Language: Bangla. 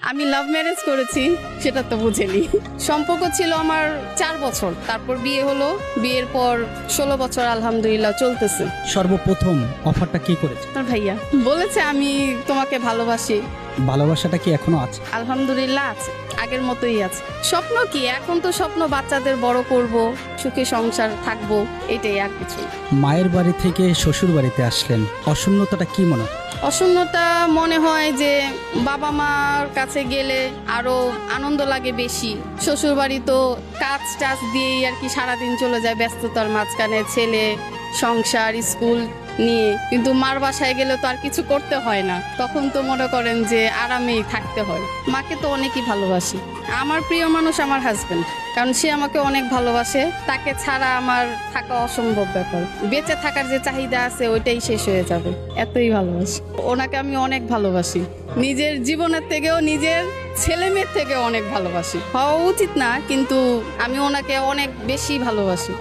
আমি লাভ ম্যারেজ করেছি, সেটা তো বুঝেনি। সম্পর্ক ছিল আমার 4 বছর, তারপর বিয়ে হলো। বিয়ের পর 16 বছর আলহামদুলিল্লাহ চলতেছে। সর্বপ্রথম অফারটা কি করেছে? তোর ভাইয়া বলেছে আমি তোমাকে ভালোবাসি। ভালোবাসাটা কি এখনো আছে? আলহামদুলিল্লাহ আছে, আগের মতোই আছে। স্বপ্ন কি, এখন তো স্বপ্ন বাচ্চাদের বড় করব, সুখে সংসার থাকবো, এটাই, আর কিছু না। মায়ের বাড়ি থেকে শ্বশুর বাড়িতে আসলেন, অশূন্যতাটা কি মনে হয়? অশূন্যতা মনে হয় যে বাবা মার কাছে গেলে আরো আনন্দ লাগে বেশি। শ্বশুর বাড়ি তো কাজ টাজ দিয়েই আর কি সারাদিন চলে যায়, ব্যস্ততার মাঝখানে ছেলে, সংসার, স্কুল নিয়ে। কিন্তু মার বাসায় গেলে তো আর কিছু করতে হয় না, তখন তো মনে করেন যে আরামেই থাকতে হয়। মাকে তো অনেকই ভালোবাসি। আমার প্রিয় মানুষ আমার হাজবেন্ড, কারণ সে আমাকে অনেক ভালোবাসে। তাকে ছাড়া আমার থাকা অসম্ভব ব্যাপার। বেঁচে থাকার যে চাহিদা আছে ওইটাই শেষ হয়ে যাবে, এতই ভালোবাসি ওনাকে। আমি অনেক ভালোবাসি, নিজের জীবনের থেকেও, নিজের ছেলে মেয়ের থেকে অনেক ভালোবাসি। হওয়া উচিত না, কিন্তু আমি ওনাকে অনেক বেশি ভালোবাসি।